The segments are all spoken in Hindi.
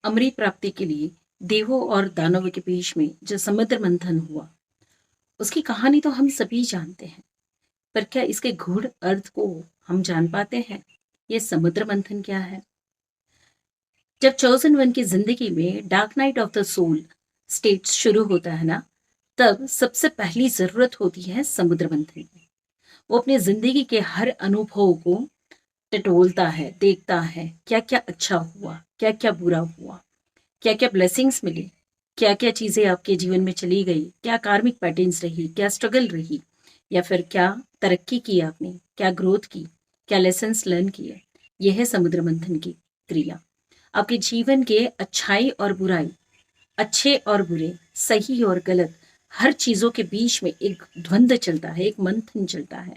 अमृत प्राप्ति के लिए देवों और दानवों के बीच में जो समुद्र मंथन हुआ, उसकी कहानी तो हम सभी जानते हैं। पर क्या इसके गूढ़ अर्थ को हम जान पाते हैं? ये समुद्र मंथन क्या है? जब चोजन वन की जिंदगी में dark night of the soul state शुरू होता है ना, तब सबसे पहली जरूरत होती है समुद्र मंथन की। वो अपनी जिंदगी के हर अनुभव को टटोलता है, देखता है क्या क्या अच्छा हुआ, क्या क्या बुरा हुआ, क्या क्या ब्लेसिंग्स मिले, क्या क्या चीजें आपके जीवन में चली गई, क्या कार्मिक पैटर्न्स रही, क्या स्ट्रगल रही, या फिर क्या तरक्की की आपने, क्या ग्रोथ की, क्या लेसन्स लर्न किए। यह है समुद्र मंथन की क्रिया। आपके जीवन के अच्छाई और बुराई, अच्छे और बुरे, सही और गलत, हर चीजों के बीच में एक द्वंद्व चलता है, एक मंथन चलता है।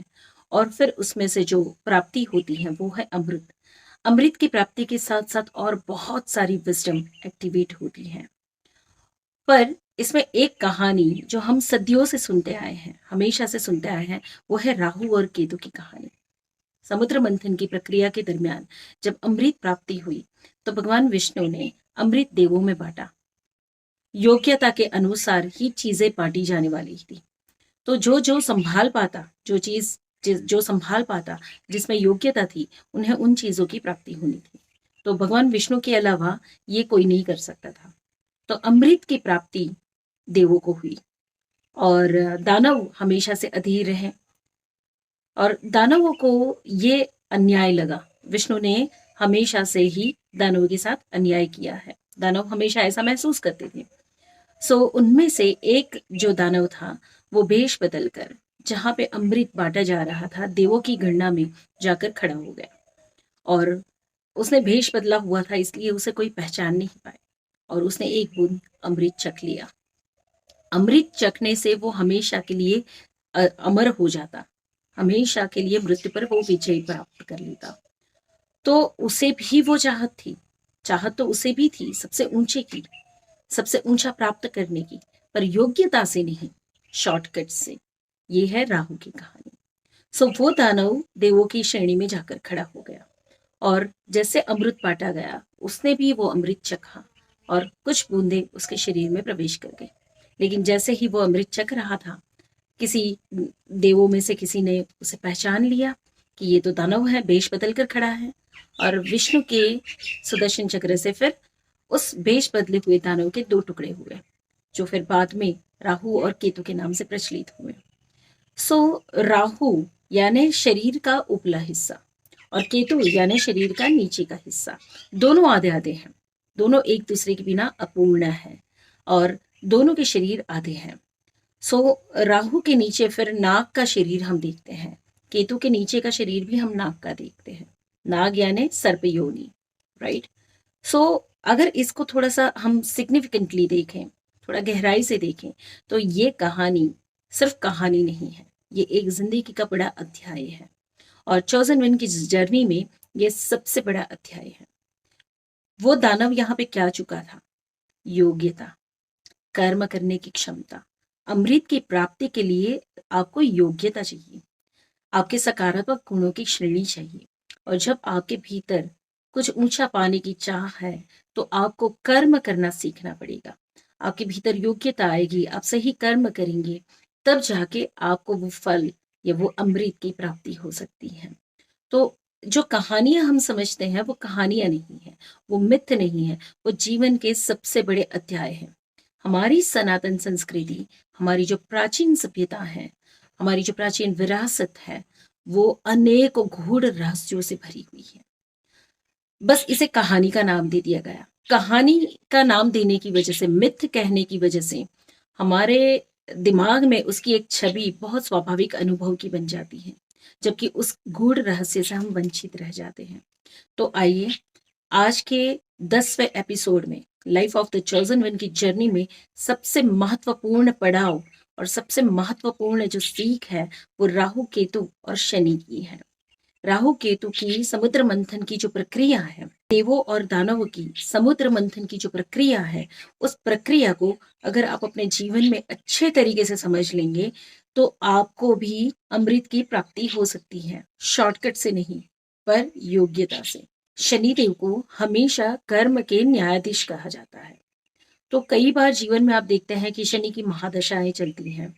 और फिर उसमें से जो प्राप्ति होती है वो है अमृत। अमृत की प्राप्ति के साथ साथ और बहुत सारी विजडम एक्टिवेट होती है। पर इसमें एक कहानी जो हम सदियों से सुनते आए हैं, हमेशा से सुनते आए हैं, वो है राहु और केतु की कहानी। समुद्र मंथन की प्रक्रिया के दरमियान जब अमृत प्राप्ति हुई, तो भगवान विष्णु ने अमृत देवों में बांटा। योग्यता के अनुसार ही चीजें बांटी जाने वाली थी। तो जो जो संभाल पाता, जो चीज जो संभाल पाता, जिसमें योग्यता थी, उन्हें उन चीजों की प्राप्ति होनी थी। तो भगवान विष्णु के अलावा ये कोई नहीं कर सकता था। तो अमृत की प्राप्ति देवों को हुई और दानव हमेशा से अधीर रहे। और दानवों को ये अन्याय लगा। विष्णु ने हमेशा से ही दानवों के साथ अन्याय किया है। दानव हमेशा ऐसा महसूस करते थे। सो उनमें से एक जो दानव था, वो भेष बदल कर जहां पे अमृत बांटा जा रहा था, देवों की गणना में जाकर खड़ा हो गया। और उसने भेष बदला हुआ था, इसलिए उसे कोई पहचान नहीं पाया। और उसने एक बूंद अमृत चख लिया। अमृत चखने से वो हमेशा के लिए अमर हो जाता, हमेशा के लिए मृत्यु पर वो विजय प्राप्त कर लेता। तो उसे भी वो चाहत थी, चाहत तो उसे भी थी सबसे ऊंचे की, सबसे ऊंचा प्राप्त करने की, पर योग्यता से नहीं, शॉर्टकट से। ये है राहु की कहानी। सो वो दानव देवों की श्रेणी में जाकर खड़ा हो गया और जैसे अमृत बांटा गया, उसने भी वो अमृत चखा और कुछ बूंदे उसके शरीर में प्रवेश कर गई। लेकिन जैसे ही वो अमृत चख रहा था, किसी देवों में से किसी ने उसे पहचान लिया कि ये तो दानव है, वेश बदल कर खड़ा है। और विष्णु के सुदर्शन चक्र से फिर उस वेश बदले हुए दानव के दो टुकड़े हुए, जो फिर बाद में राहु और केतु के नाम से प्रचलित हुए। सो राहु यानी शरीर का उपला हिस्सा और केतु यानी शरीर का नीचे का हिस्सा, दोनों आधे आधे हैं। दोनों एक दूसरे के बिना अपूर्ण है और दोनों के शरीर आधे हैं। सो राहु के नीचे फिर नाग का शरीर हम देखते हैं। केतु के नीचे का शरीर भी हम नाग का देखते हैं। नाग यानी सर्प योनि, राइट। सो अगर इसको थोड़ा सा हम सिग्निफिकेंटली देखें, थोड़ा गहराई से देखें, तो ये कहानी सिर्फ कहानी नहीं है, ये एक जिंदगी का बड़ा अध्याय है। और चोजन वन की जर्नी में ये सबसे बड़ा अध्याय है। वो दानव यहाँ पे क्या चुका था? योग्यता, कर्म करने की क्षमता। अमृत की प्राप्ति के लिए आपको योग्यता चाहिए, आपके सकारात्मक गुणों की श्रेणी चाहिए। और जब आपके भीतर कुछ ऊंचा पाने की चाह है, तो आपको कर्म करना सीखना पड़ेगा। आपके भीतर योग्यता आएगी, आप सही कर्म करेंगे, तब जाके आपको वो फल या वो अमृत की प्राप्ति हो सकती है। तो जो कहानियां हम समझते हैं, वो कहानियां नहीं है, वो मिथ नहीं है, वो जीवन के सबसे बड़े अध्याय हैं। हमारी सनातन संस्कृति, हमारी जो प्राचीन सभ्यता है, हमारी जो प्राचीन विरासत है, वो अनेकों गूढ़ रहस्यों से भरी हुई है। बस इसे कहानी का नाम दे दिया गया। कहानी का नाम देने की वजह से, मिथ कहने की वजह से, हमारे दिमाग में उसकी एक छवि बहुत स्वाभाविक अनुभव की बन जाती है, जबकि उस गूढ़ रहस्य से हम वंचित रह जाते हैं। तो आइए आज के 10वें एपिसोड में, life of the chosen one की जर्नी में, सबसे महत्वपूर्ण पड़ाव और सबसे महत्वपूर्ण जो सीख है, वो राहु केतु और शनि की है। राहु केतु की समुद्र मंथन की जो प्रक्रिया है, देवों और दानवों की समुद्र मंथन की जो प्रक्रिया है, उस प्रक्रिया को अगर आप अपने जीवन में अच्छे तरीके से समझ लेंगे, तो आपको भी अमृत की प्राप्ति हो सकती है। शॉर्टकट से नहीं, पर योग्यता से। शनिदेव को हमेशा कर्म के न्यायाधीश कहा जाता है। तो कई बार जीवन में आप देखते हैं कि शनि की महादशाएं चलती हैं।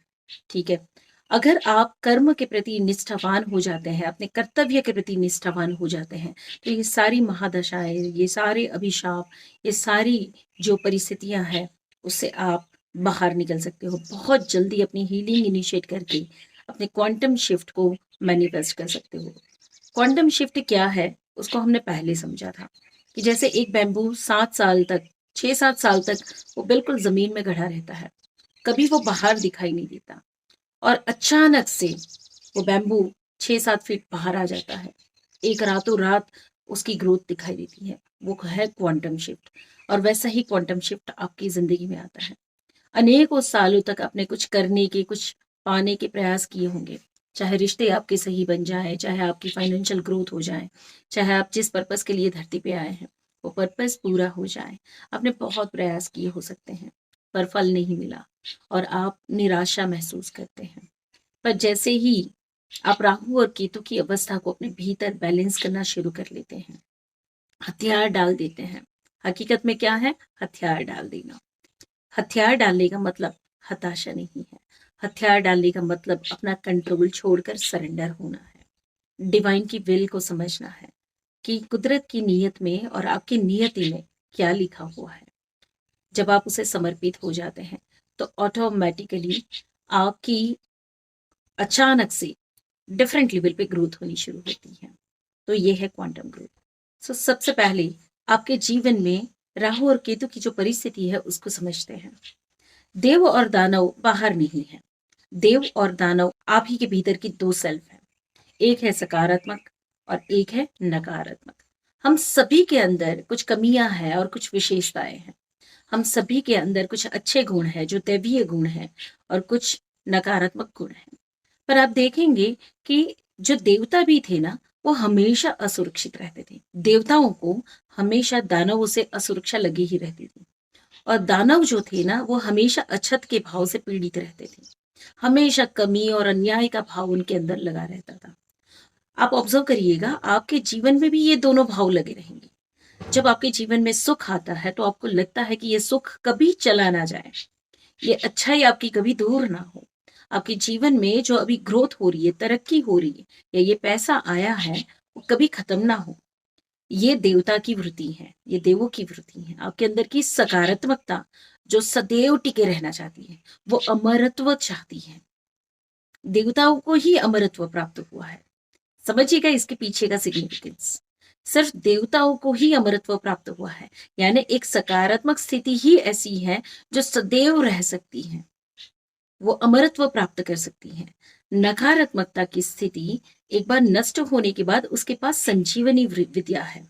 ठीक है। अगर आप कर्म के प्रति निष्ठावान हो जाते हैं, अपने कर्तव्य के प्रति निष्ठावान हो जाते हैं, तो ये सारी महादशाएं, ये सारे अभिशाप, ये सारी जो परिस्थितियां हैं, उससे आप बाहर निकल सकते हो। बहुत जल्दी अपनी हीलिंग इनिशिएट करके अपने क्वांटम शिफ्ट को मैनिफेस्ट कर सकते हो। क्वांटम शिफ्ट क्या है, उसको हमने पहले समझा था कि जैसे एक बैम्बू 7 साल तक, 6-7 साल तक वो बिल्कुल जमीन में गड़ा रहता है, कभी वो बाहर दिखाई नहीं देता, और अचानक से वो बैम्बू 6-7 फीट बाहर आ जाता है। एक रातों रात उसकी ग्रोथ दिखाई देती है। वो है क्वांटम शिफ्ट। और वैसा ही क्वांटम शिफ्ट आपकी जिंदगी में आता है। अनेकों सालों तक आपने कुछ करने के, कुछ पाने के प्रयास किए होंगे, चाहे रिश्ते आपके सही बन जाए, चाहे आपकी फाइनेंशियल ग्रोथ हो जाए, चाहे आप जिस पर्पस के लिए धरती पे आए हैं वो पर्पस पूरा हो जाए। आपने बहुत प्रयास किए हो सकते हैं, पर फल नहीं मिला और आप निराशा महसूस करते हैं। पर जैसे ही आप राहु और केतु की अवस्था को अपने भीतर बैलेंस करना शुरू कर लेते हैं, हथियार डाल देते हैं। हकीकत में क्या है? हथियार डाल देना। हथियार डालने का मतलब हताशा नहीं है। हथियार डालने का मतलब अपना कंट्रोल छोड़कर सरेंडर होना है। डिवाइन की विल को समझना है कि कुदरत की नीयत में और आपकी नियति में क्या लिखा हुआ है। जब आप उसे समर्पित हो जाते हैं तो ऑटोमेटिकली आपकी अचानक से डिफरेंट लेवल पे ग्रोथ होनी शुरू होती है। तो ये है क्वांटम ग्रोथ। सो सबसे पहले आपके जीवन में राहु और केतु की जो परिस्थिति है उसको समझते हैं। देव और दानव बाहर नहीं है। देव और दानव आप ही के भीतर की दो सेल्फ है। एक है सकारात्मक और एक है नकारात्मक। हम सभी के अंदर कुछ कमियां हैं और कुछ विशेषताएं हैं। हम सभी के अंदर कुछ अच्छे गुण हैं जो दैवीय गुण हैं, और कुछ नकारात्मक गुण हैं। पर आप देखेंगे कि जो देवता भी थे ना, वो हमेशा असुरक्षित रहते थे। देवताओं को हमेशा दानवों से असुरक्षा लगी ही रहती थी, और दानव जो थे ना, वो हमेशा अछत के भाव से पीड़ित रहते थे। हमेशा कमी और अन्याय का भाव उनके अंदर लगा रहता था। आप ऑब्जर्व करिएगा, आपके जीवन में भी ये दोनों भाव लगे रहेंगे। जब आपके जीवन में सुख आता है तो आपको लगता है कि ये सुख कभी चला ना जाए, ये अच्छाई आपकी कभी दूर ना हो। आपके जीवन में जो अभी ग्रोथ हो रही है, तरक्की हो रही है, या ये पैसा आया है, वो कभी खत्म ना हो। ये देवता की वृत्ति है, ये देवों की वृत्ति है। आपके अंदर की सकारात्मकता जो सदैव टिके रहना चाहती है, वो अमरत्व चाहती है। देवताओं को ही अमरत्व प्राप्त हुआ है। समझिएगा इसके पीछे का सिग्निफिकेंस। सिर्फ देवताओं को ही अमरत्व प्राप्त हुआ है, यानी एक सकारात्मक स्थिति ही ऐसी है जो सदैव रह सकती है, वो अमरत्व प्राप्त कर सकती है। नकारात्मकता की स्थिति एक बार नष्ट होने के बाद उसके पास संजीवनी विद्या है,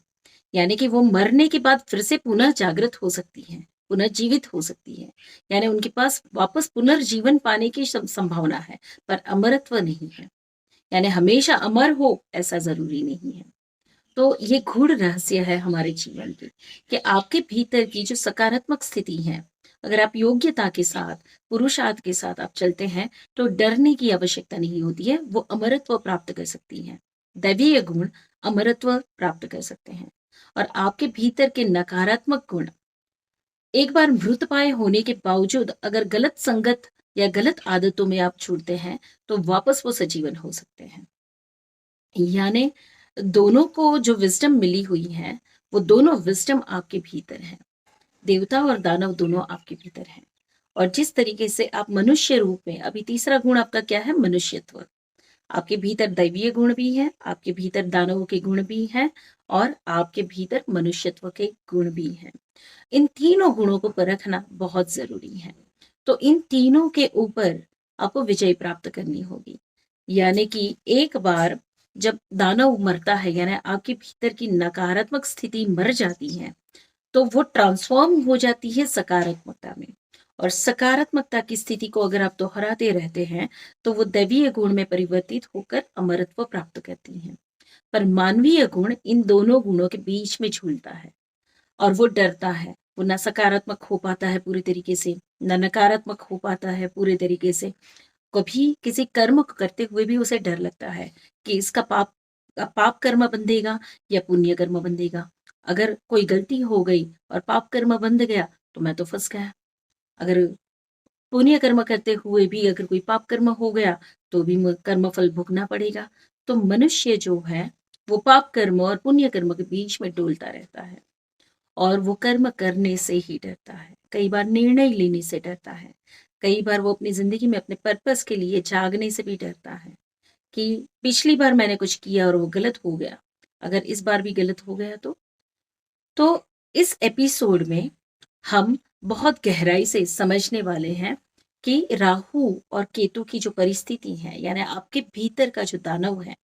यानी कि वो मरने के बाद फिर से पुनः जागृत हो सकती है, पुनः जीवित हो सकती है। यानी उनके पास वापस पुनर्जीवन पाने की संभावना है, पर अमरत्व नहीं है। यानी हमेशा अमर हो ऐसा जरूरी नहीं है। तो ये गूढ़ रहस्य है हमारे जीवन की, कि आपके भीतर की जो सकारात्मक स्थिति है, अगर आप योग्यता के साथ, पुरुषार्थ के साथ आप चलते हैं, तो डरने की आवश्यकता नहीं होती है। वो अमरत्व प्राप्त कर सकती हैं। दैवीय गुण अमरत्व प्राप्त कर सकते हैं। और आपके भीतर के नकारात्मक गुण एक बार मृत पाए होने के बावजूद अगर गलत संगत या गलत आदतों में आप छूटते हैं, तो वापस वो सजीवन हो सकते हैं। यानी दोनों को जो विजडम मिली हुई है, वो दोनों विजडम आपके भीतर है। देवता और दानव दोनों आपके भीतर हैं। और जिस तरीके से आप मनुष्य रूप में, अभी तीसरा गुण आपका क्या है? मनुष्यत्व। आपके भीतर दैवीय गुण भी है, आपके भीतर दानवों के गुण भी हैं, और आपके भीतर मनुष्यत्व के गुण भी हैं। इन तीनों गुणों को परखना बहुत जरूरी है। तो इन तीनों के ऊपर आपको विजय प्राप्त करनी होगी। यानी कि एक बार जब दानव मरता है, यानी आपके भीतर की नकारात्मक स्थिति मर जाती है, तो वो ट्रांसफॉर्म हो जाती है सकारात्मकता में। और सकारात्मकता की स्थिति को अगर आप दोहराते रहते हैं, तो वो दैवीय गुण में परिवर्तित होकर अमरत्व प्राप्त करती हैं। पर मानवीय गुण इन दोनों गुणों के बीच में झूलता है, और वो डरता है। वो न सकारात्मक हो पाता है पूरी तरीके से, न नकारात्मक हो पाता है पूरे तरीके से। कभी किसी कर्म को करते हुए भी उसे डर लगता है कि इसका पाप पाप कर्म बंधेगा या पुण्य कर्म बंधेगा। अगर कोई गलती हो गई और पाप कर्म बंध गया तो मैं तो फंस गया। अगर पुण्य कर्म करते हुए भी अगर कोई पाप कर्म हो गया तो भी कर्म फल भोगना पड़ेगा। तो मनुष्य जो है वो पाप कर्म और पुण्य कर्म के बीच में डोलता रहता है और वो कर्म करने से ही डरता है। कई बार निर्णय लेने से डरता है। कई बार वो अपनी जिंदगी में अपने पर्पस के लिए जागने से भी डरता है कि पिछली बार मैंने कुछ किया और वो गलत हो गया, अगर इस बार भी गलत हो गया तो इस एपिसोड में हम बहुत गहराई से समझने वाले हैं कि राहु और केतु की जो परिस्थिति है, यानी आपके भीतर का जो दानव है,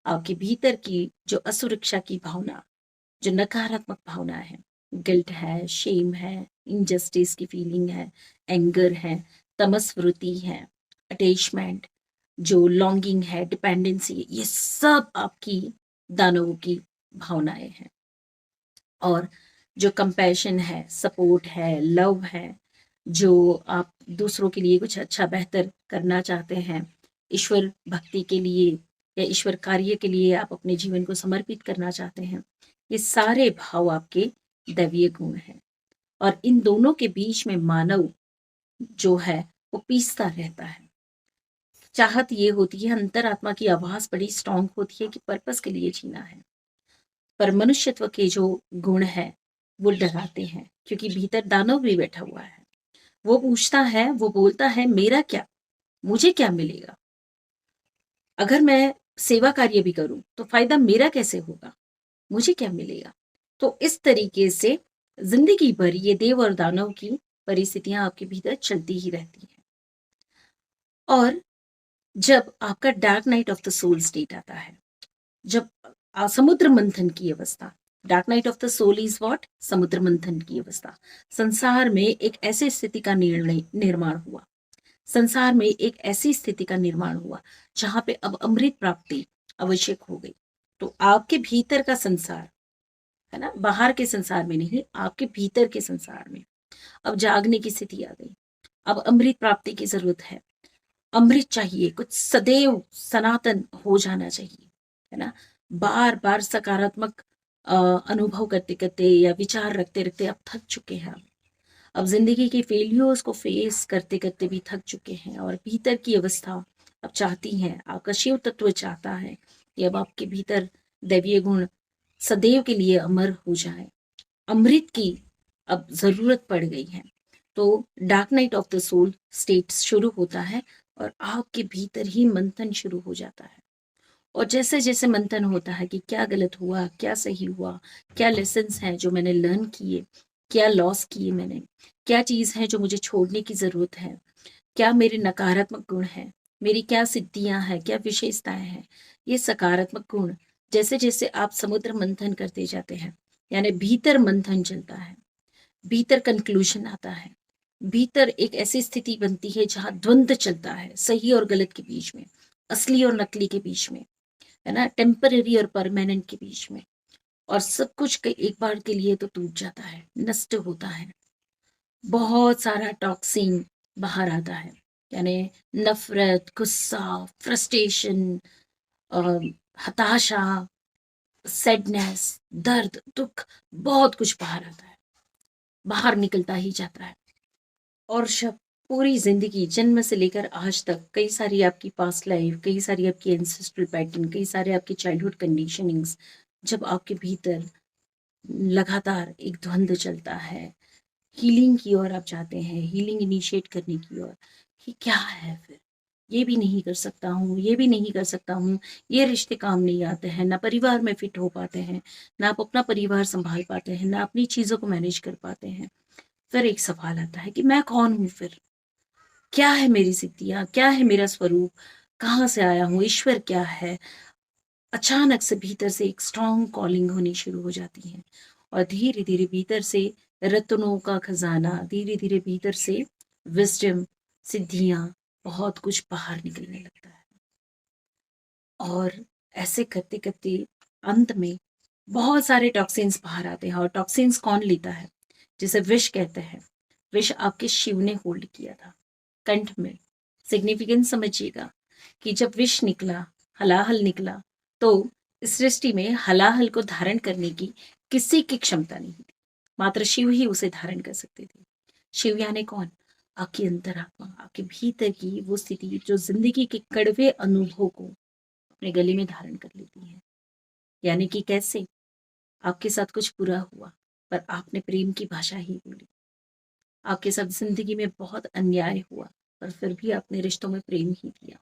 आपके भीतर की जो असुरक्षा की भावना, जो नकारात्मक भावना है, गिल्ट है, शेम है, इनजस्टिस की फीलिंग है, एंगर है, तमस वृत्ति है, अटैचमेंट, जो लॉन्गिंग है, डिपेंडेंसी है, ये सब आपकी दानवों की भावनाएं हैं। और जो कंपैशन है, सपोर्ट है, लव है, जो आप दूसरों के लिए कुछ अच्छा बेहतर करना चाहते हैं, ईश्वर भक्ति के लिए या ईश्वर कार्य के लिए आप अपने जीवन को समर्पित करना चाहते हैं, ये सारे भाव आपके दैवीय गुण हैं। और इन दोनों के बीच में मानव जो है वो पीसता रहता है। चाहत ये होती है, अंतरात्मा की आवाज बड़ी स्ट्रांग होती है कि पर्पस के लिए जीना है, पर मनुष्यत्व के जो गुण है वो डराते हैं, क्योंकि भीतर दानव भी बैठा हुआ है। वो पूछता है, वो बोलता है, मेरा क्या, मुझे क्या मिलेगा? अगर मैं सेवा कार्य भी करूं तो फायदा मेरा कैसे होगा, मुझे क्या मिलेगा? तो इस तरीके से जिंदगी भर ये देव और दानव की परिस्थितियां आपके भीतर चलती ही रहती हैं। और जब आपका dark night of the soul state आता है, जब समुद्र मंथन की अवस्था, dark night of the soul is what, समुद्र मंथन की अवस्था, संसार में एक ऐसी स्थिति का निर्माण हुआ, संसार में एक ऐसी स्थिति का निर्माण हुआ जहां पे अब अमृत प्राप्ति आवश्यक हो गई। तो आपके भीतर का संसार है ना, बाहर के संसार में नहीं, आपके भीतर के संसार में अब जागने की स्थिति आ गई। अब अमृत प्राप्ति की जरूरत है, अमृत चाहिए, कुछ सदैव सनातन हो जाना चाहिए, है ना। बार बार सकारात्मक अनुभव करते करते या विचार रखते रखते अब थक चुके हैं। अब जिंदगी के फेलियर्स को फेस करते करते भी थक चुके हैं और भीतर की अवस्था अब चाहती है, आपका शिव तत्व चाहता है कि अब आपके भीतर दैवीय गुण सदैव के लिए अमर हो जाए, अमृत की अब जरूरत पड़ गई है। तो dark night of the soul state शुरू होता है और आपके भीतर ही मंथन शुरू हो जाता है। और जैसे जैसे मंथन होता है कि क्या गलत हुआ, क्या सही हुआ, क्या लेसन्स हैं जो मैंने लर्न किए, क्या लॉस किए मैंने, क्या चीज है जो मुझे छोड़ने की जरूरत है, क्या मेरे नकारात्मक गुण हैं, मेरी क्या सिद्धियां हैं, क्या विशेषताएं हैं, ये सकारात्मक गुण जैसे जैसे आप समुद्र मंथन करते जाते हैं, यानी भीतर मंथन चलता है, भीतर कंक्लूजन आता है, भीतर एक ऐसी स्थिति बनती है जहां द्वंद्व चलता है, सही और गलत के बीच में, असली और नकली के बीच में, है ना, टेम्पररी और परमानेंट के बीच में। और सब कुछ एक बार के लिए तो टूट जाता है, नष्ट होता है, बहुत सारा टॉक्सिन बाहर आता है, यानी नफरत, गुस्सा, फ्रस्ट्रेशन, हताशा, सैडनेस, दर्द, दुख, बहुत कुछ बाहर आता है, बाहर निकलता ही जाता है। और जब पूरी जिंदगी जन्म से लेकर आज तक कई सारी आपकी पास्ट लाइफ, कई सारी आपकी एंसेस्ट्रल पैटर्न, कई सारे आपके चाइल्डहुड कंडीशनिंग्स, जब आपके भीतर लगातार एक द्वंद्व चलता है, हीलिंग की ओर आप जाते हैं, हीलिंग इनिशिएट करने की ओर, कि क्या है फिर, ये भी नहीं कर सकता हूँ, ये भी नहीं कर सकता हूँ, ये रिश्ते काम नहीं आते हैं, ना परिवार में फिट हो पाते हैं, ना आप अपना परिवार संभाल पाते हैं, ना अपनी चीजों को मैनेज कर पाते हैं। फिर एक सवाल आता है कि मैं कौन हूँ फिर, क्या है मेरी सिद्धियां, क्या है मेरा स्वरूप, कहाँ से आया हूँ, ईश्वर क्या है? अचानक से भीतर से एक स्ट्रॉन्ग कॉलिंग होनी शुरू हो जाती है और धीरे धीरे भीतर से रत्नों का खजाना, धीरे धीरे भीतर से विजडम, सिद्धियां, बहुत कुछ बाहर निकलने लगता है। और ऐसे करते करते अंत में बहुत सारे टॉक्सिन्स बाहर आते हैं। और टॉक्सिन्स कौन लेता है? जिसे विष कहते हैं। विष आपके शिव ने होल्ड किया था कंठ में। सिग्निफिकेंस समझिएगा कि जब विष निकला, हलाहल निकला, तो इस सृष्टि में हलाहल को धारण करने की किसी की क्षमता नहीं थी, मात्र शिव ही उसे धारण कर सकते थे। शिव यानी कौन? आपकी अंतरात्मा, आपके भीतर की वो स्थिति जो जिंदगी के कड़वे अनुभव को अपने गले में धारण कर लेती है। यानी कि कैसे? आपके साथ कुछ बुरा हुआ पर आपने प्रेम की भाषा ही बोली। आपके साथ जिंदगी में बहुत अन्याय हुआ पर फिर भी आपने रिश्तों में प्रेम ही दिया।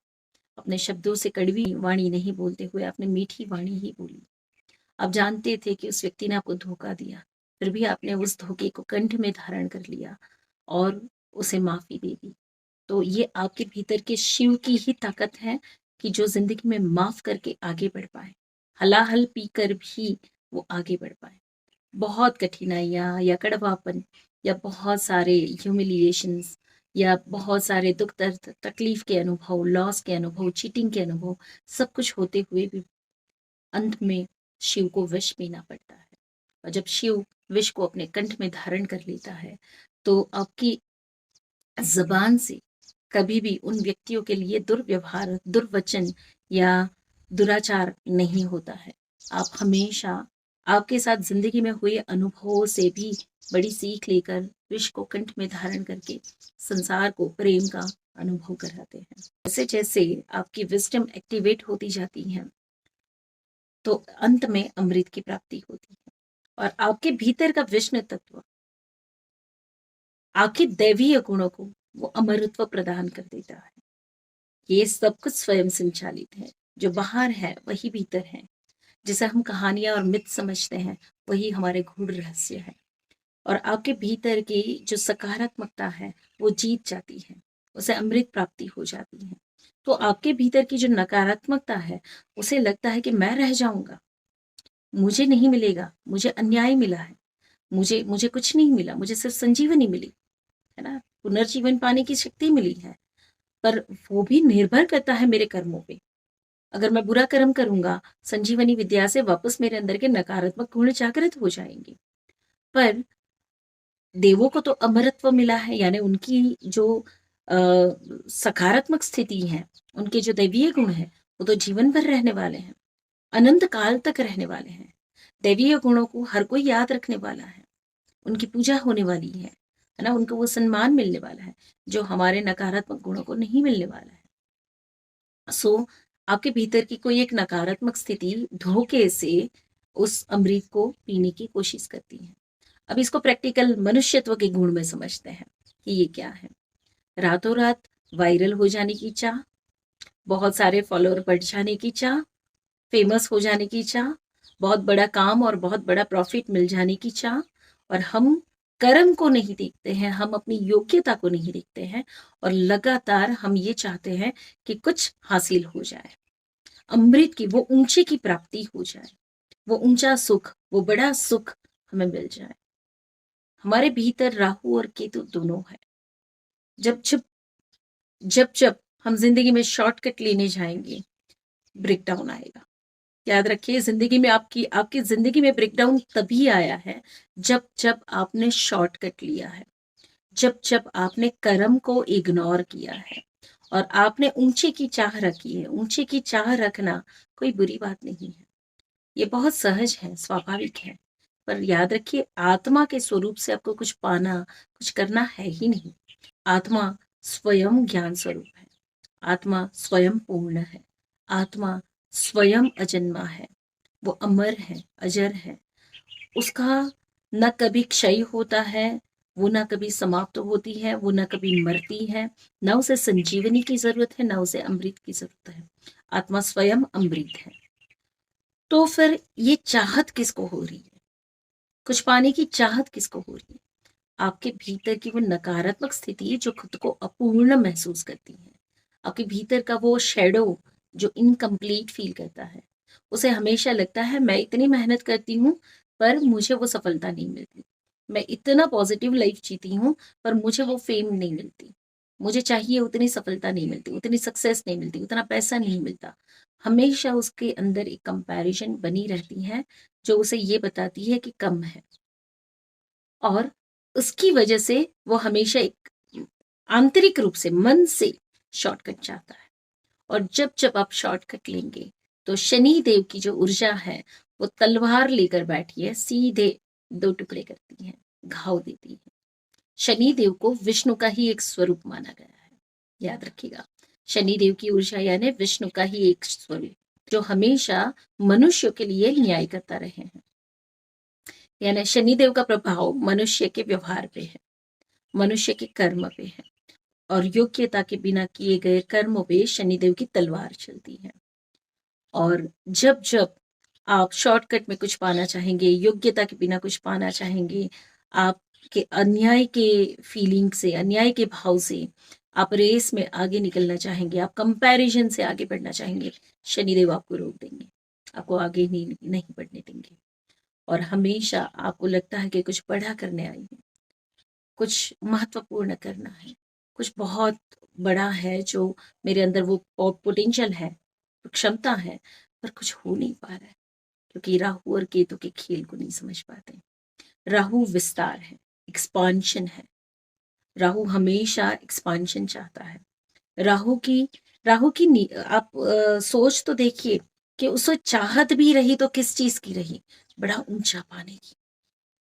अपने शब्दों से कड़वी वाणी नहीं बोलते हुए आपने मीठी वाणी ही बोली। आप जानते थे कि उस व्यक्ति ने आपको धोखा दिया, फिर भी आपने उस धोखे को कंठ में धारण कर लिया और उसे माफी दे दी। तो ये आपके भीतर के शिव की ही ताकत है कि जो जिंदगी में माफ करके आगे बढ़ पाए, हलाहल पीकर भी वो आगे बढ़ पाए। बहुत कठिनाइयाँ या कड़वापन या बहुत सारे ह्यूमिलिएशंस या बहुत सारे दुख दर्द तकलीफ के अनुभव, लॉस के अनुभव, चीटिंग के अनुभव, सब कुछ होते हुए भी अंत में शिव को विष पीना पड़ता है। और जब शिव विष को अपने कंठ में धारण कर लेता है तो आपकी जबान से कभी भी उन व्यक्तियों के लिए दुर्व्यवहार, दुर्वचन या दुराचार नहीं होता है। आप हमेशा आपके साथ जिंदगी में हुए अनुभवों से भी बड़ी सीख लेकर विश्व को कंठ में धारण करके संसार को प्रेम का अनुभव कराते हैं। जैसे जैसे आपकी विजडम एक्टिवेट होती जाती है तो अंत में अमृत की प्राप्ति होती है और आपके भीतर का विष्णु तत्व आपके दैवीय गुणों को वो अमरत्व प्रदान कर देता है। ये सब कुछ स्वयं संचालित है। जो बाहर है वही भीतर है। जिसे हम कहानियां और मिथ समझते हैं वही हमारे गूढ़ रहस्य है। और आपके भीतर की जो सकारात्मकता है वो जीत जाती है, उसे अमृत प्राप्ति हो जाती है। तो आपके भीतर की जो नकारात्मकता है उसे लगता है कि मैं रह जाऊंगा, मुझे नहीं मिलेगा, मुझे अन्याय मिला है, मुझे मुझे कुछ नहीं मिला, मुझे सिर्फ संजीवनी मिली है ना, पुनर्जीवन पाने की शक्ति मिली है। पर वो भी निर्भर करता है मेरे कर्मों पे। अगर मैं बुरा कर्म करूंगा, संजीवनी विद्या से वापस मेरे अंदर के नकारात्मक गुण जागृत हो जाएंगे। पर देवों को तो अमरत्व मिला है, यानी उनकी जो सकारात्मक स्थिति है, उनके जो दैवीय गुण है वो तो जीवन भर रहने वाले हैं, अनंत काल तक रहने वाले हैं। दैवीय गुणों को हर कोई याद रखने वाला है, उनकी पूजा होने वाली है ना, उनको वो सम्मान मिलने वाला है जो हमारे नकारात्मक गुणों को नहीं मिलने वाला है। सो आपके भीतर की कोई एक नकारात्मक स्थिति धोखे से उस अमृत को पीने की कोशिश करती है। अब इसको प्रैक्टिकल मनुष्यत्व के गुण में समझते हैं कि ये क्या है। रातों रात वायरल हो जाने की चाह, बहुत सारे फॉलोअर बढ़ जाने की चाह, फेमस हो जाने की चाह, बहुत बड़ा काम और बहुत बड़ा प्रॉफिट मिल जाने की चाह। और हम कर्म को नहीं देखते हैं, हम अपनी योग्यता को नहीं देखते हैं और लगातार हम ये चाहते हैं कि कुछ हासिल हो जाए, अमृत की वो ऊंचे की प्राप्ति हो जाए, वो ऊंचा सुख, वो बड़ा सुख हमें मिल जाए। हमारे भीतर राहु और केतु दोनों है। जब जब जब जब हम जिंदगी में शॉर्टकट लेने जाएंगे, ब्रेकडाउन आएगा। याद रखिए, जिंदगी में आपकी आपकी जिंदगी में ब्रेकडाउन तभी आया है जब जब आपने शॉर्टकट लिया है, जब जब आपने कर्म को इग्नोर किया है और आपने ऊंचे की चाह रखी है। ऊंचे की चाह रखना कोई बुरी बात नहीं है, ये बहुत सहज है, स्वाभाविक है। पर याद रखिए, आत्मा के स्वरूप से आपको कुछ पाना, कुछ करना है ही नहीं। आत्मा स्वयं ज्ञान स्वरूप है, आत्मा स्वयं पूर्ण है, आत्मा स्वयं अजन्मा है, वो अमर है, अजर है। उसका न कभी क्षय होता है, वो न कभी समाप्त होती है, वो न कभी मरती है, न उसे संजीवनी की जरूरत है, न उसे अमृत की जरूरत है। आत्मा स्वयं अमृत है। तो फिर ये चाहत किसको हो रही है? कुछ पाने की चाहत किसको हो रही है? आपके भीतर की वो नकारात्मक स्थिति जो खुद को अपूर्ण महसूस करती है, आपके भीतर का वो शेडो जो इनकम्प्लीट फील करता है, उसे हमेशा लगता है मैं इतनी मेहनत करती हूँ पर मुझे वो सफलता नहीं मिलती, मैं इतना पॉजिटिव लाइफ जीती हूँ पर मुझे वो फेम नहीं मिलती, मुझे चाहिए उतनी सफलता नहीं मिलती, उतनी सक्सेस नहीं मिलती, उतना पैसा नहीं मिलता। हमेशा उसके अंदर एक कंपैरिजन बनी रहती है जो उसे ये बताती है कि कम है। और उसकी वजह से वो हमेशा एक आंतरिक रूप से मन से शॉर्टकट चाहता है। और जब जब आप शॉर्टकट लेंगे तो शनि देव की जो ऊर्जा है वो तलवार लेकर बैठी है, सीधे दो टुकड़े करती है, घाव देती है। शनि देव को विष्णु का ही एक स्वरूप माना गया है, याद रखिएगा। शनि देव की ऊर्जा यानी विष्णु का ही एक स्वरूप, जो हमेशा मनुष्य के लिए न्याय करता रहे हैं। यानी शनि देव का प्रभाव मनुष्य के व्यवहार पे है, मनुष्य के कर्म पे है, और योग्यता के बिना किए गए कर्मों पे शनिदेव की तलवार चलती है। और जब जब आप शॉर्टकट में कुछ पाना चाहेंगे, योग्यता के बिना कुछ पाना चाहेंगे, आपके अन्याय के फीलिंग से, अन्याय के भाव से आप रेस में आगे निकलना चाहेंगे, आप कंपैरिजन से आगे बढ़ना चाहेंगे, शनिदेव आपको रोक देंगे, आपको आगे नहीं बढ़ने देंगे। और हमेशा आपको लगता है कि कुछ बड़ा करने आई हूँ, कुछ महत्वपूर्ण करना है, कुछ बहुत बड़ा है जो मेरे अंदर वो पोटेंशियल है, क्षमता है, पर कुछ हो नहीं पा रहा है, क्योंकि राहु और केतु के खेल को नहीं समझ पाते। राहु विस्तार है, एक्सपांशन है। राहु हमेशा एक्सपांशन चाहता है। राहु की आप सोच तो देखिए कि उसको चाहत भी रही तो किस चीज की रही, बड़ा ऊंचा पाने की,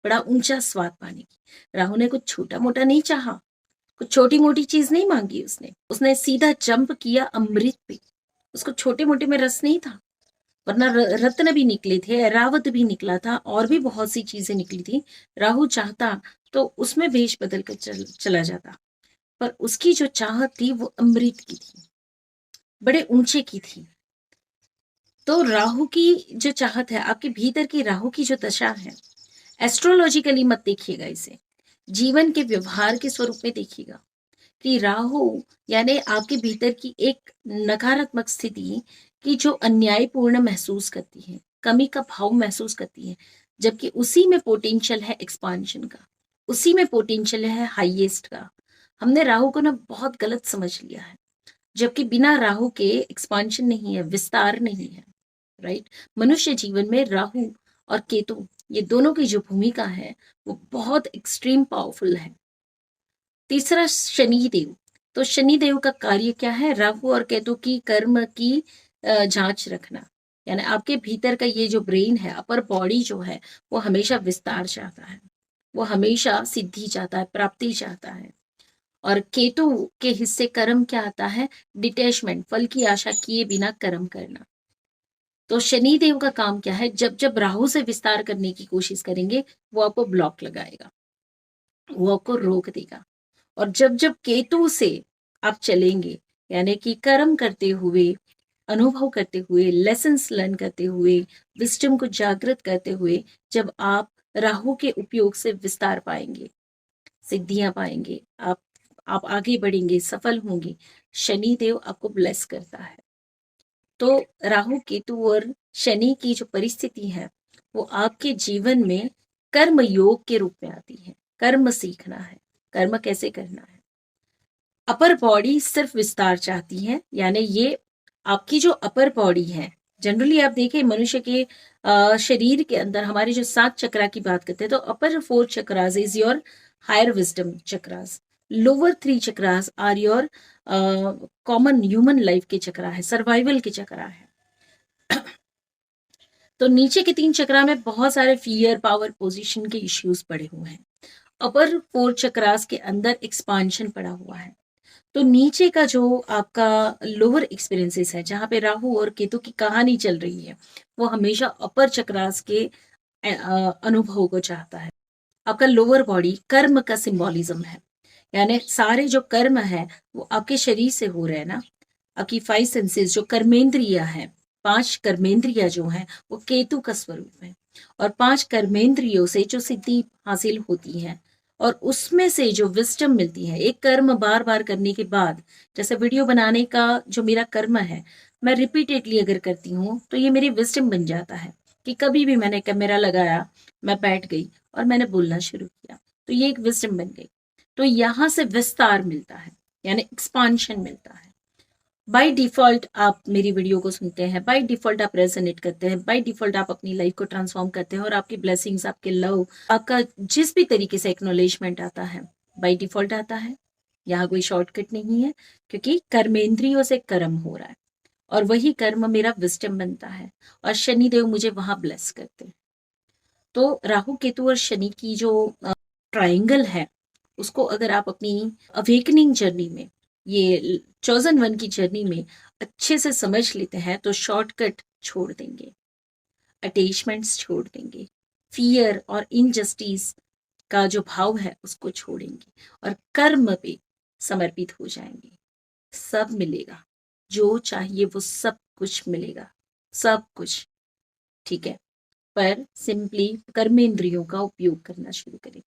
बड़ा ऊंचा स्वाद पाने की। राहु ने कुछ छोटा मोटा नहीं चाहा, कुछ छोटी मोटी चीज नहीं मांगी उसने सीधा जंप किया अमृत पे। उसको छोटे मोटे में रस नहीं था, वरना रत्न भी निकले थे, ऐरावत भी निकला था, और भी बहुत सी चीजें निकली थी। राहु चाहता तो उसमें भेष बदल कर चला जाता, पर उसकी जो चाहत थी वो अमृत की थी, बड़े ऊंचे की थी। तो राहु की जो चाहत है, आपके भीतर की राहु की जो दशा है, एस्ट्रोलॉजिकली मत देखिएगा इसे, जीवन के व्यवहार के स्वरूप में देखिएगा कि राहु यानी आपके भीतर की एक नकारात्मक स्थिति की जो अन्यायपूर्ण महसूस करती है, कमी का भाव महसूस करती है, जबकि उसी में पोटेंशियल है एक्सपांशन का, उसी में पोटेंशियल है हाईएस्ट का। हमने राहु को ना बहुत गलत समझ लिया है, जबकि बिना राहु के एक्सपांशन नहीं है, विस्तार नहीं है। राइट। मनुष्य जीवन में राहु और केतु, ये दोनों की जो भूमिका है वो बहुत एक्सट्रीम पावरफुल है। तीसरा शनिदेव, तो शनिदेव का कार्य क्या है? राहु और केतु की कर्म की जांच रखना। यानी आपके भीतर का ये जो ब्रेन है, अपर बॉडी जो है, वो हमेशा विस्तार चाहता है, वो हमेशा सिद्धि चाहता है, प्राप्ति चाहता है। और केतु के हिस्से कर्म क्या आता है? डिटैचमेंट, फल की आशा किए बिना कर्म करना। तो शनिदेव का काम क्या है? जब जब राहु से विस्तार करने की कोशिश करेंगे, वो आपको ब्लॉक लगाएगा, वो आपको रोक देगा। और जब जब केतु से आप चलेंगे, यानी कि कर्म करते हुए, अनुभव करते हुए, लेसन्स लर्न करते हुए, विस्डम को जागृत करते हुए, जब आप राहु के उपयोग से विस्तार पाएंगे, सिद्धियां पाएंगे, आप आगे बढ़ेंगे, सफल होंगे, शनिदेव आपको ब्लेस करता है। तो राहु केतु और शनि की जो परिस्थिति है वो आपके जीवन में कर्म योग के रूप में आती है। कर्म सीखना है, कर्म कैसे करना है। अपर बॉडी सिर्फ विस्तार चाहती है, यानी ये आपकी जो अपर बॉडी है, जनरली आप देखें मनुष्य के शरीर के अंदर हमारे जो 7 चक्रा की बात करते हैं, तो upper 4 chakras is your higher wisdom chakras, lower 3 chakras are your common human life के चक्रा है, सर्वाइवल के चक्रा है। तो नीचे के 3 चक्रा में बहुत सारे फियर, पावर, पोजीशन के इश्यूज पड़े हुए हैं। अपर 4 चक्रास के अंदर एक्सपांशन पड़ा हुआ है। तो नीचे का जो आपका लोअर एक्सपीरियंसेस है, जहां पे राहु और केतु की कहानी चल रही है, वो हमेशा अपर चक्रास के अनुभव को चाहता है। आपका लोअर बॉडी कर्म का सिंबोलिज्म है, यानी सारे जो कर्म है वो आपके शरीर से हो रहे हैं ना। आपकी 5 सेंसेस जो कर्मेंद्रिया है, 5 कर्मेंद्रिया जो है वो केतु का स्वरूप है। और 5 कर्मेंद्रियों से जो सिद्धि हासिल होती है और उसमें से जो विस्डम मिलती है, एक कर्म बार बार करने के बाद, जैसे वीडियो बनाने का जो मेरा कर्म है, मैं रिपीटेडली अगर करती हूँ तो ये मेरी विस्डम बन जाता है कि कभी भी मैंने कैमरा लगाया, मैं बैठ गई और मैंने बोलना शुरू किया, तो ये एक विस्डम बन गई। तो यहाँ से विस्तार मिलता है, यानी एक्सपांशन मिलता है। बाय डिफॉल्ट आप मेरी वीडियो को सुनते हैं, बाय डिफॉल्ट आप रेजोनेट करते हैं, बाय डिफॉल्ट आप अपनी लाइफ को ट्रांसफॉर्म करते हैं, और आपकी ब्लेसिंग्स, आपके लव, आपका जिस भी तरीके से एक्नॉलेजमेंट आता है बाय डिफॉल्ट आता है। यहाँ कोई शॉर्टकट नहीं है, क्योंकि कर्मेंद्रियों से कर्म हो रहा है और वही कर्म मेरा विजडम बनता है और शनिदेव मुझे वहां ब्लेस करते हैं। तो राहु केतु और शनि की जो ट्रायंगल है, उसको अगर आप अपनी अवेकनिंग जर्नी में, ये चोजन वन की जर्नी में अच्छे से समझ लेते हैं तो शॉर्टकट छोड़ देंगे, अटैचमेंट्स छोड़ देंगे, फियर और इनजस्टिस का जो भाव है उसको छोड़ेंगे और कर्म पे समर्पित हो जाएंगे। सब मिलेगा, जो चाहिए वो सब कुछ मिलेगा, सब कुछ। ठीक है, पर सिंपली कर्मेंद्रियों का उपयोग करना शुरू करें।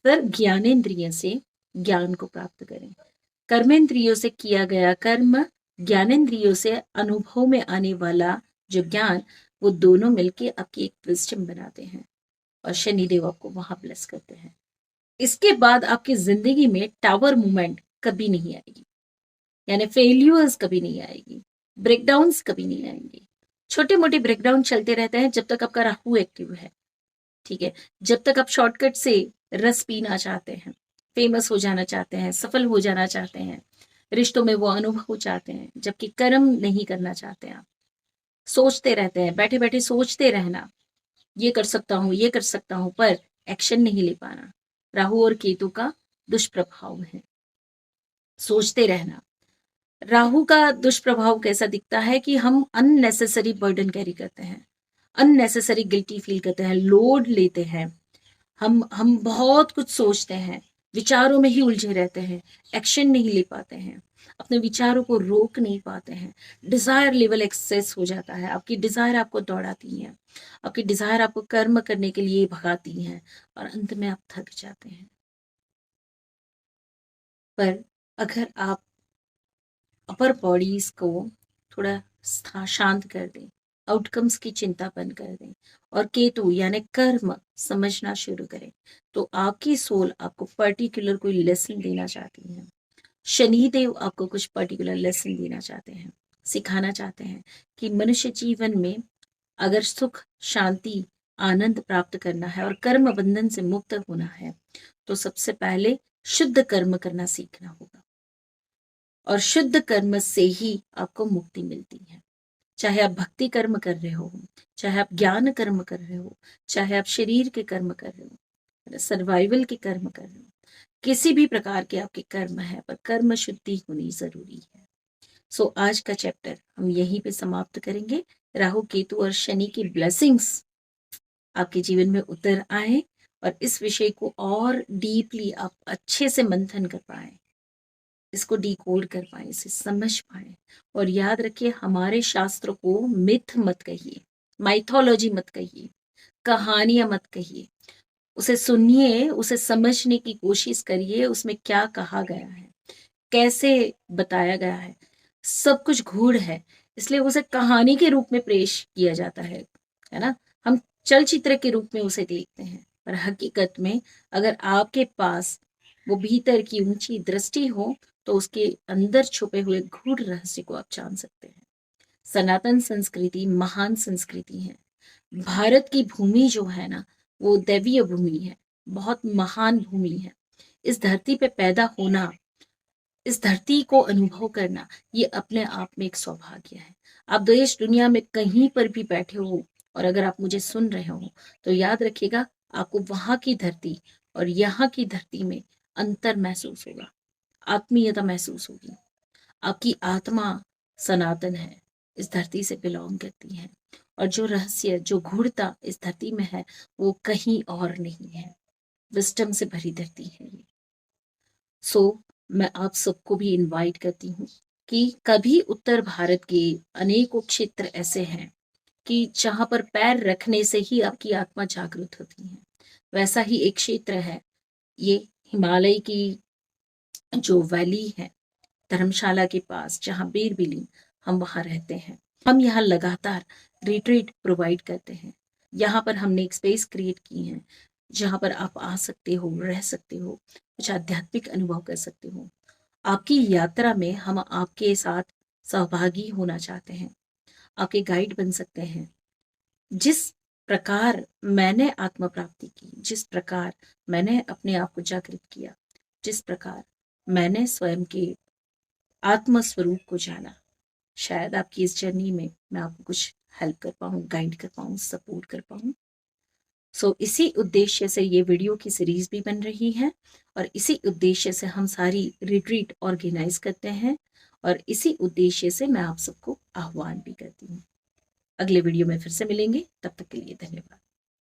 पर ज्ञानेंद्रिय से ज्ञान को प्राप्त करें। कर्मेंद्रियों से किया गया कर्म, ज्ञानेंद्रियों से अनुभव में आने वाला जो ज्ञान, वो दोनों मिलके आपकी एक विजडम बनाते हैं और शनिदेव आपको वहां ब्लेस करते हैं। इसके बाद आपकी जिंदगी में टावर मूवमेंट कभी नहीं आएगी, यानी फेल्यूर्स कभी नहीं आएगी, ब्रेकडाउन्स कभी नहीं आएंगे। छोटे मोटे ब्रेकडाउन चलते रहते हैं जब तक आपका राहु एक्टिव है। ठीक है, जब तक आप शॉर्टकट से रस पीना चाहते हैं, फेमस हो जाना चाहते हैं, सफल हो जाना चाहते हैं, रिश्तों में वो अनुभव चाहते हैं, जबकि कर्म नहीं करना चाहते हैं। आप सोचते रहते हैं, बैठे बैठे सोचते रहना, ये कर सकता हूँ, ये कर सकता हूँ, पर एक्शन नहीं ले पाना, राहु और केतु का दुष्प्रभाव है। सोचते रहना। राहु का दुष्प्रभाव कैसा दिखता है कि हम अननेसेसरी बर्डन कैरी करते हैं, अननेसेसरी गिल्टी फील करते हैं, लोड लेते हैं, हम बहुत कुछ सोचते हैं, विचारों में ही उलझे रहते हैं, एक्शन नहीं ले पाते हैं, अपने विचारों को रोक नहीं पाते हैं, डिजायर लेवल एक्सेस हो जाता है, आपकी डिजायर आपको दौड़ाती है, आपकी डिजायर आपको कर्म करने के लिए भगाती है और अंत में आप थक जाते हैं। पर अगर आप अपर बॉडीज को थोड़ा शांत कर दें, आउटकम्स की चिंता बंद कर दें और केतु यानी कर्म समझना शुरू करें, तो आपकी सोल आपको पर्टिकुलर कोई लेसन देना चाहती है। शनिदेव आपको कुछ पर्टिकुलर लेसन देना चाहते हैं, सिखाना चाहते हैं कि मनुष्य जीवन में अगर सुख, शांति, आनंद प्राप्त करना है और कर्म बंधन से मुक्त होना है, तो सबसे पहले शुद्ध कर्म करना सीखना होगा और शुद्ध कर्म से ही आपको मुक्ति मिलती है। चाहे आप भक्ति कर्म कर रहे हो, चाहे आप ज्ञान कर्म कर रहे हो, चाहे आप शरीर के कर्म कर रहे हो, सर्वाइवल के कर्म कर रहे हो, किसी भी प्रकार के आपके कर्म है, पर कर्म शुद्धि होनी जरूरी है। सो आज का चैप्टर हम यहीं पे समाप्त करेंगे। राहु केतु और शनि की ब्लेसिंग्स आपके जीवन में उतर आए और इस विषय को और डीपली आप अच्छे से मंथन कर पाए, इसको डिकोड कर पाए, इसे समझ पाए। और याद रखिए, हमारे शास्त्र को मिथ मत कहिए, माइथोलॉजी मत कहिए, कहानियां मत कहिए, उसे सुनिए, उसे समझने की कोशिश करिए, उसमें क्या कहा गया है, कैसे बताया गया है, सब कुछ गूढ़ है, इसलिए उसे कहानी के रूप में पेश किया जाता है ना। हम चलचित्र के रूप में उसे देखते हैं, पर हकीकत में अगर आपके पास वो भीतर की ऊंची दृष्टि हो, तो उसके अंदर छुपे हुए गूढ़ रहस्य को आप जान सकते हैं। सनातन संस्कृति महान संस्कृति है। भारत की भूमि जो है ना, वो दैवीय भूमि है, बहुत महान भूमि है। इस धरती पे पैदा होना, इस धरती को अनुभव करना, ये अपने आप में एक सौभाग्य है। आप देश दुनिया में कहीं पर भी बैठे हो और अगर आप मुझे सुन रहे हो, तो याद रखिएगा, आपको वहां की धरती और यहाँ की धरती में अंतर महसूस होगा, आत्मीयता महसूस होगी। आपकी आत्मा सनातन है, इस धरती से बिलोंग करती है और जो रहस्य, जो गूढ़ता इस धरती में है, वो कहीं और नहीं है। विस्डम से भरी धरती है ये। सो मैं आप सबको भी इनवाइट करती हूँ कि कभी उत्तर भारत के अनेकों क्षेत्र ऐसे हैं कि जहां पर पैर रखने से ही आपकी आत्मा जागृत होती है। वैसा ही एक क्षेत्र है ये, हिमालय की जो वैली है धर्मशाला के पास, जहाँ बेर बिलिंग, हम वहाँ रहते हैं। हम यहाँ लगातार रिट्रीट प्रोवाइड करते हैं। यहाँ पर हमने एक स्पेस क्रिएट की है जहाँ पर आप आ सकते हो, रह सकते हो, कुछ आध्यात्मिक अनुभव कर सकते हो। आपकी यात्रा में हम आपके साथ सहभागी होना चाहते हैं, आपके गाइड बन सकते हैं। जिस प्रकार मैंने आत्म प्राप्ति की, जिस प्रकार मैंने अपने आप को जागृत किया, जिस प्रकार मैंने स्वयं के आत्म स्वरूप को जाना, शायद आपकी इस जर्नी में मैं आपको कुछ हेल्प कर पाऊँ, गाइड कर पाऊँ, सपोर्ट कर पाऊँ। सो इसी उद्देश्य से ये वीडियो की सीरीज भी बन रही है और इसी उद्देश्य से हम सारी रिट्रीट ऑर्गेनाइज करते हैं और इसी उद्देश्य से मैं आप सबको आह्वान भी करती हूँ। अगले वीडियो में फिर से मिलेंगे, तब तक के लिए धन्यवाद।